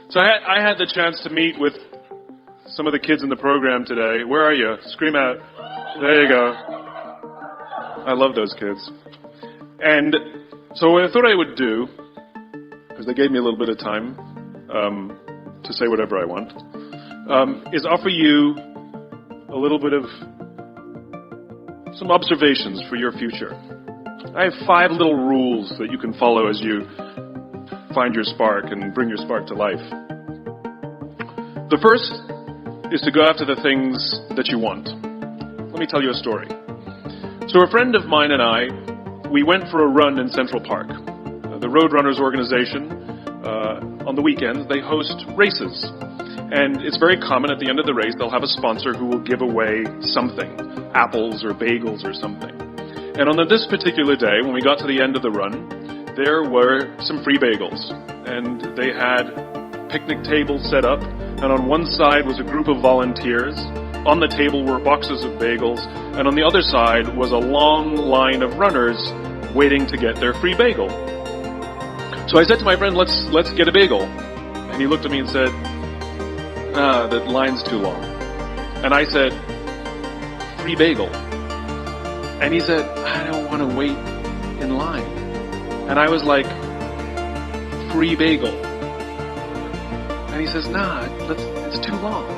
So I had the chance to meet with some of the kids in the program today. Where are you? Scream out. There you go. I love those kids. And so what I thought I would do, because they gave me a little bit of time to say whatever I want, is offer you a little bit of some observations for your future. I have 5 little rules that you can follow as you find your spark and bring your spark to life. The first is to go after the things that you want. Let me tell you a story. So a friend of mine and I, we went for a run in Central Park. The Roadrunners organization, on the weekends, they host races. And it's very common at the end of the race, they'll have a sponsor who will give away something, apples or bagels or something. And on this particular day, when we got to the end of the run, there were some free bagels. And they had picnic tables set up, and on one side was a group of volunteers. On the table were boxes of bagels, and on the other side was a long line of runners waiting to get their free bagel. So I said to my friend, let's get a bagel. And he looked at me and said, that line's too long. And I said, free bagel. And he said, I don't want to wait in line. And I was like, free bagel. And he says, it's too long.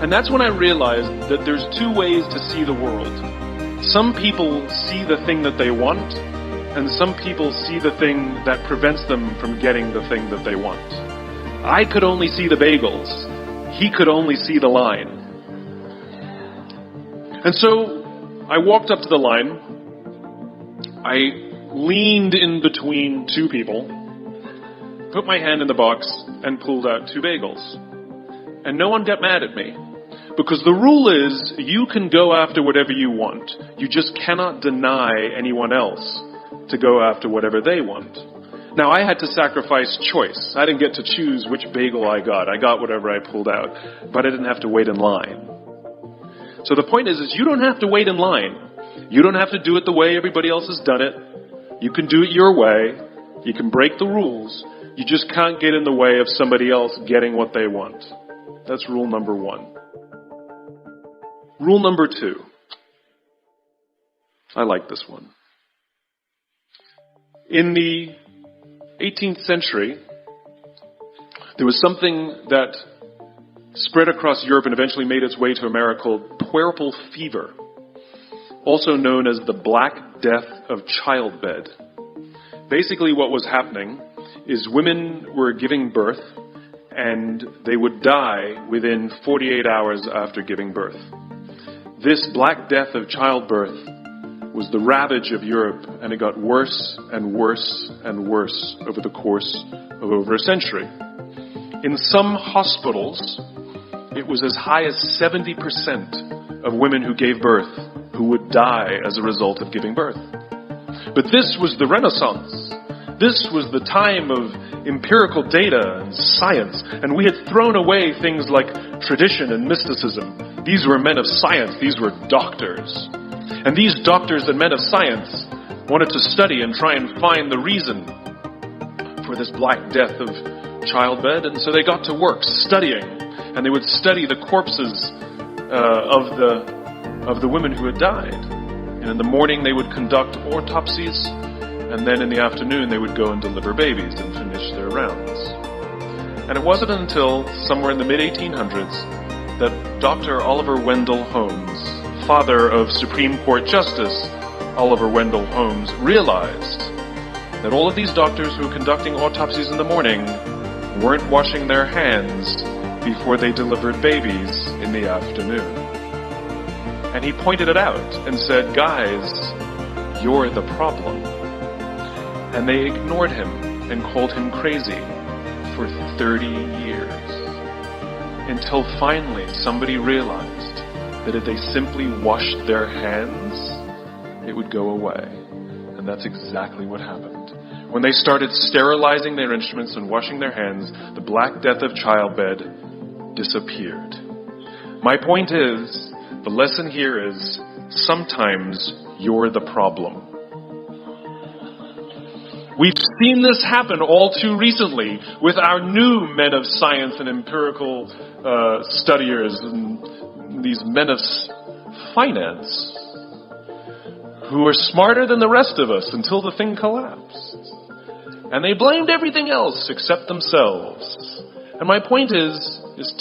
And that's when I realized that there's 2 ways to see the world. Some people see the thing that they want, and some people see the thing that prevents them from getting the thing that they want. I could only see the bagels. He could only see the line. And so I walked up to the line. I leaned in between 2 people, put my hand in the box, and pulled out 2 bagels. And no one got mad at me. Because the rule is, you can go after whatever you want. You just cannot deny anyone else to go after whatever they want. Now, I had to sacrifice choice. I didn't get to choose which bagel I got. I got whatever I pulled out. But I didn't have to wait in line. So the point is you don't have to wait in line. You don't have to do it the way everybody else has done it. You can do it your way. You can break the rules. You just can't get in the way of somebody else getting what they want. That's rule number 1. Rule number 2. I like this one. In the 18th century, there was something that spread across Europe and eventually made its way to America called puerperal fever, also known as the Black Death of Childbed. Basically what was happening is women were giving birth and they would die within 48 hours after giving birth. This Black Death of childbirth was the ravage of Europe, and it got worse and worse and worse over the course of over a century. In some hospitals, it was as high as 70% of women who gave birth who would die as a result of giving birth. But this was the Renaissance. This was the time of empirical data and science, and we had thrown away things like tradition and mysticism. These were men of science. These were doctors. And these doctors and men of science wanted to study and try and find the reason for this Black Death of childbed, and so they got to work studying, and they would study the corpses of the women who had died. And in the morning they would conduct autopsies, and then in the afternoon they would go and deliver babies and finish their rounds. And it wasn't until somewhere in the mid-1800s that Dr. Oliver Wendell Holmes, father of Supreme Court Justice Oliver Wendell Holmes, realized that all of these doctors who were conducting autopsies in the morning weren't washing their hands before they delivered babies in the afternoon. And he pointed it out and said, guys, you're the problem. And they ignored him and called him crazy for 30 years. Until finally somebody realized that if they simply washed their hands, it would go away. And that's exactly what happened. When they started sterilizing their instruments and washing their hands, the Black Death of childbed disappeared. My point is, the lesson here is, sometimes you're the problem. We've seen this happen all too recently with our new men of science and empirical studiers and these men of finance who are smarter than the rest of us until the thing collapsed. And they blamed everything else except themselves. And my point is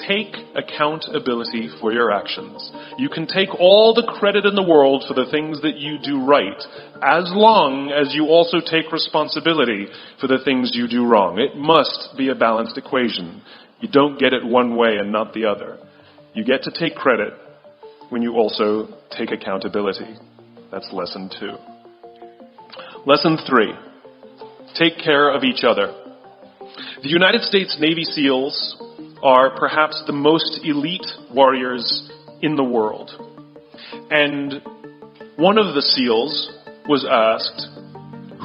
take accountability for your actions. You can take all the credit in the world for the things that you do right, as long as you also take responsibility for the things you do wrong. It must be a balanced equation. You don't get it one way and not the other. You get to take credit when you also take accountability. That's lesson 2. Lesson 3. Take care of each other. The United States Navy SEALs are perhaps the most elite warriors in the world. And one of the SEALs was asked,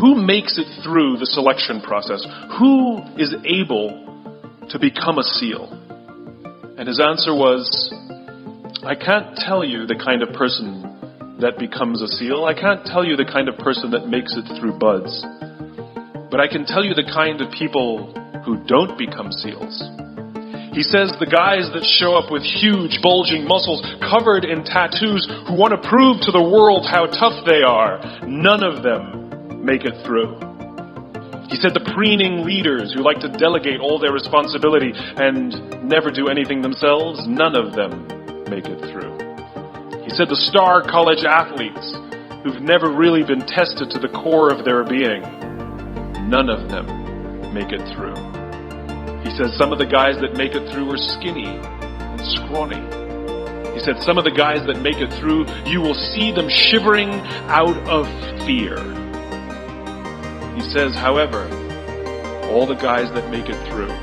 who makes it through the selection process? Who is able to become a SEAL? And his answer was, I can't tell you the kind of person that becomes a SEAL. I can't tell you the kind of person that makes it through BUD/S. But I can tell you the kind of people who don't become SEALs. He says the guys that show up with huge, bulging muscles covered in tattoos who want to prove to the world how tough they are, none of them make it through. He said the preening leaders who like to delegate all their responsibility and never do anything themselves, none of them make it through. He said the star college athletes who've never really been tested to the core of their being, none of them make it through. He says some of the guys that make it through are skinny and scrawny. He said some of the guys that make it through, you will see them shivering out of fear. He says, however, all the guys that make it through,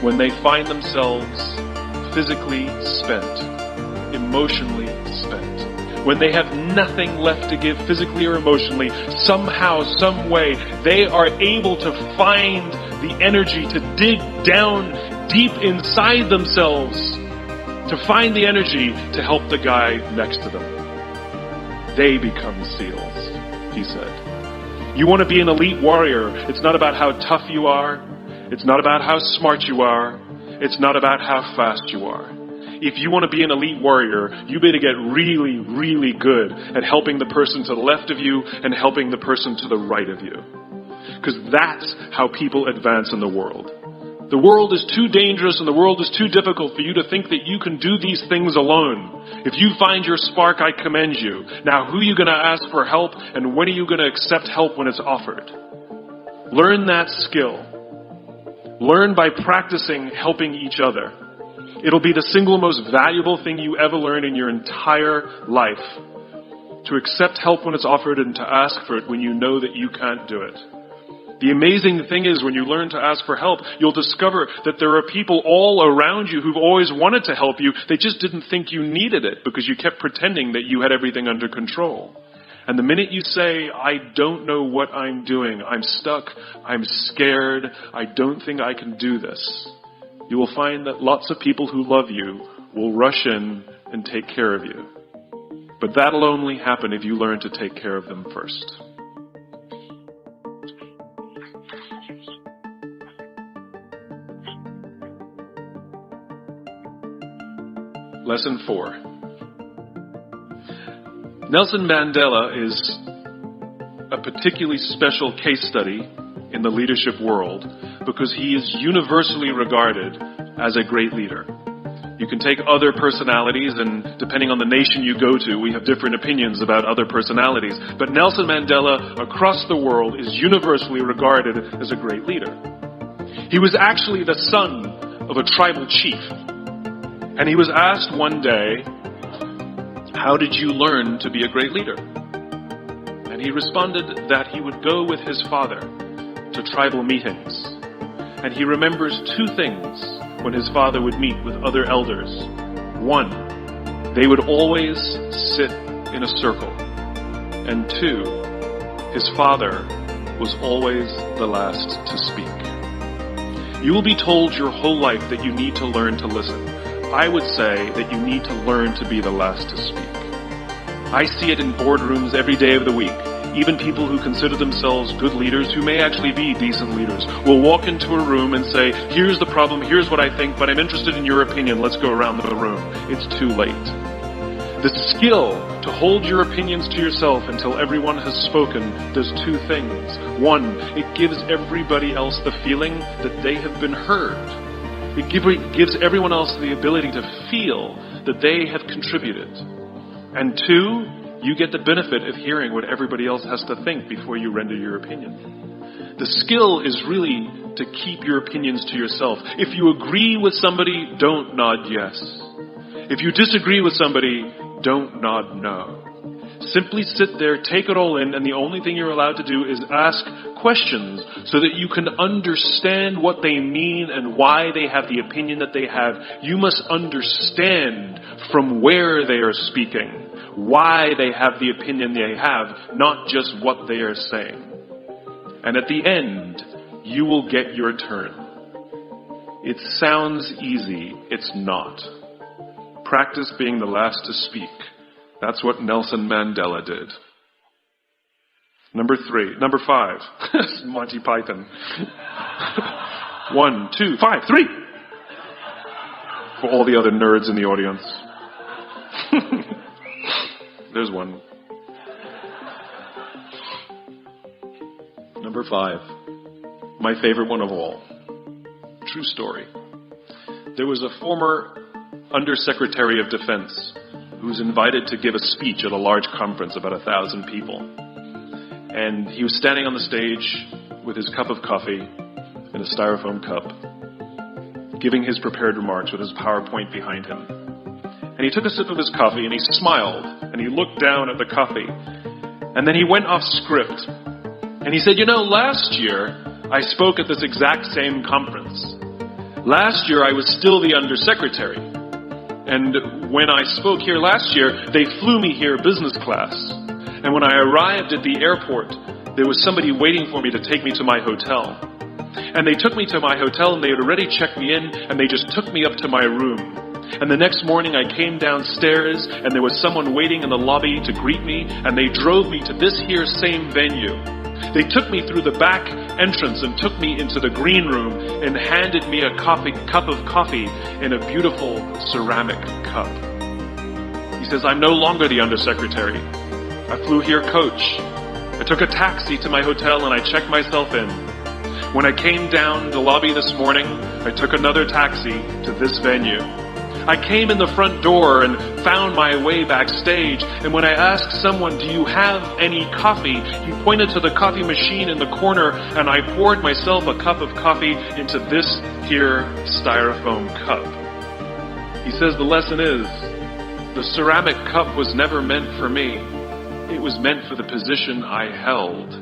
when they find themselves physically spent, emotionally spent, when they have nothing left to give physically or emotionally, somehow, some way, they are able to find the energy to dig down deep inside themselves, to find the energy to help the guy next to them. They become SEALs, he said. You want to be an elite warrior. It's not about how tough you are. It's not about how smart you are. It's not about how fast you are. If you want to be an elite warrior, you better get really, really good at helping the person to the left of you and helping the person to the right of you. Because that's how people advance in the world. The world is too dangerous and the world is too difficult for you to think that you can do these things alone. If you find your spark, I commend you. Now, who are you going to ask for help, and when are you going to accept help when it's offered? Learn that skill. Learn by practicing helping each other. It'll be the single most valuable thing you ever learn in your entire life. To accept help when it's offered and to ask for it when you know that you can't do it. The amazing thing is when you learn to ask for help, you'll discover that there are people all around you who've always wanted to help you. They just didn't think you needed it because you kept pretending that you had everything under control. And the minute you say, I don't know what I'm doing, I'm stuck, I'm scared, I don't think I can do this, you will find that lots of people who love you will rush in and take care of you. But that'll only happen if you learn to take care of them first. Lesson 4. Nelson Mandela is a particularly special case study in the leadership world because he is universally regarded as a great leader. You can take other personalities, and depending on the nation you go to, we have different opinions about other personalities. But Nelson Mandela, across the world, is universally regarded as a great leader. He was actually the son of a tribal chief. And he was asked one day, how did you learn to be a great leader? And he responded that he would go with his father to tribal meetings. And he remembers 2 things when his father would meet with other elders. 1, they would always sit in a circle. And 2, his father was always the last to speak. You will be told your whole life that you need to learn to listen. I would say that you need to learn to be the last to speak. I see it in boardrooms every day of the week. even people who consider themselves good leaders, who may actually be decent leaders, will walk into a room and say, here's the problem, here's what I think, but I'm interested in your opinion, let's go around the room. It's too late. The skill to hold your opinions to yourself until everyone has spoken does two things. One, it gives everybody else the feeling that they have been heard. It gives everyone else the ability to feel that they have contributed. And two, you get the benefit of hearing what everybody else has to think before you render your opinion. The skill is really to keep your opinions to yourself. If you agree with somebody, don't nod yes. If you disagree with somebody, don't nod no. Simply sit there, take it all in, and the only thing you're allowed to do is ask questions so that you can understand what they mean and why they have the opinion that they have. You must understand from where they are speaking, why they have the opinion they have, not just what they are saying. And at the end, you will get your turn. It sounds easy. It's not. Practice being the last to speak. That's what Nelson Mandela did. Number 5. Monty Python. 1, 2, 5, 3. For all the other nerds in the audience. There's one. Number 5. My favorite one of all. True story. There was a former Undersecretary of Defense who was invited to give a speech at a large conference, about 1,000 people. And he was standing on the stage with his cup of coffee in a styrofoam cup, giving his prepared remarks with his PowerPoint behind him. And he took a sip of his coffee and he smiled and he looked down at the coffee. And then he went off script. And he said, last year I spoke at this exact same conference. Last year I was still the undersecretary. And when I spoke here last year, they flew me here business class. And when I arrived at the airport, there was somebody waiting for me to take me to my hotel. And they took me to my hotel and they had already checked me in and they just took me up to my room. And the next morning I came downstairs and there was someone waiting in the lobby to greet me and they drove me to this here same venue. They took me through the back entrance and took me into the green room and handed me a cup of coffee in a beautiful ceramic cup. He says, I'm no longer the undersecretary. I flew here coach. I took a taxi to my hotel and I checked myself in. When I came down the lobby this morning, I took another taxi to this venue. I came in the front door and found my way backstage, and when I asked someone, do you have any coffee? He pointed to the coffee machine in the corner, and I poured myself a cup of coffee into this here styrofoam cup. He says the lesson is, the ceramic cup was never meant for me. It was meant for the position I held.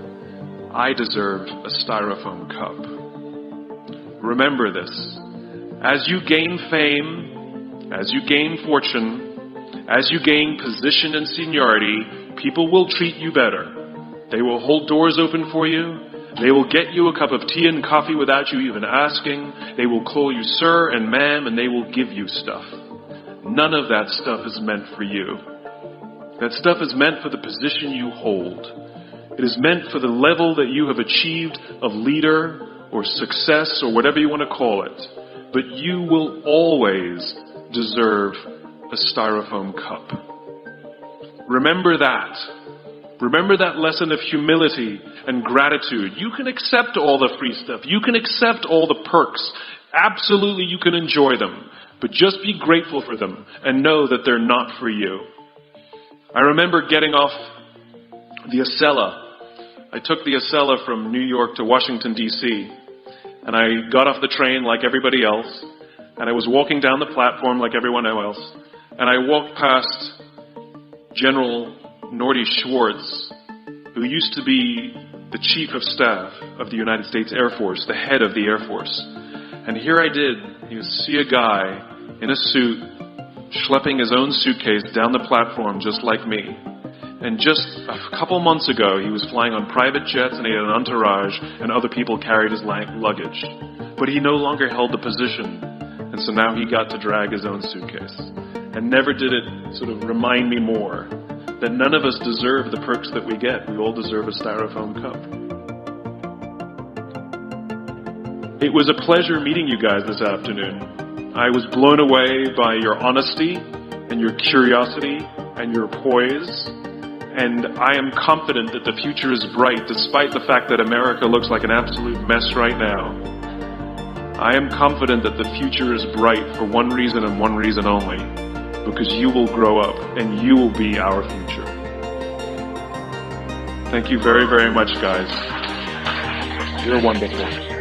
I deserved a styrofoam cup. Remember this. As you gain fame, as you gain fortune, as you gain position and seniority, people will treat you better. They will hold doors open for you. They will get you a cup of tea and coffee without you even asking. They will call you sir and ma'am, and they will give you stuff. None of that stuff is meant for you. That stuff is meant for the position you hold. It is meant for the level that you have achieved of leader or success or whatever you want to call it. But you will always deserve a styrofoam cup. Remember that. Remember that lesson of humility and gratitude. You can accept all the free stuff. You can accept all the perks. Absolutely, you can enjoy them. But just be grateful for them and know that they're not for you. I remember getting off the Acela. I took the Acela from New York to Washington, D.C. And I got off the train like everybody else. And I was walking down the platform like everyone else. And I walked past General Norty Schwartz, who used to be the Chief of Staff of the United States Air Force, the head of the Air Force. And here I did, you see a guy in a suit, schlepping his own suitcase down the platform just like me. And just a couple months ago, he was flying on private jets and he had an entourage and other people carried his luggage. But he no longer held the position. And so now he got to drag his own suitcase. And never did it sort of remind me more that none of us deserve the perks that we get. We all deserve a styrofoam cup. It was a pleasure meeting you guys this afternoon. I was blown away by your honesty and your curiosity and your poise. And I am confident that the future is bright despite the fact that America looks like an absolute mess right now. I am confident that the future is bright for one reason and one reason only. Because you will grow up and you will be our future. Thank you very, very much, guys. You're wonderful.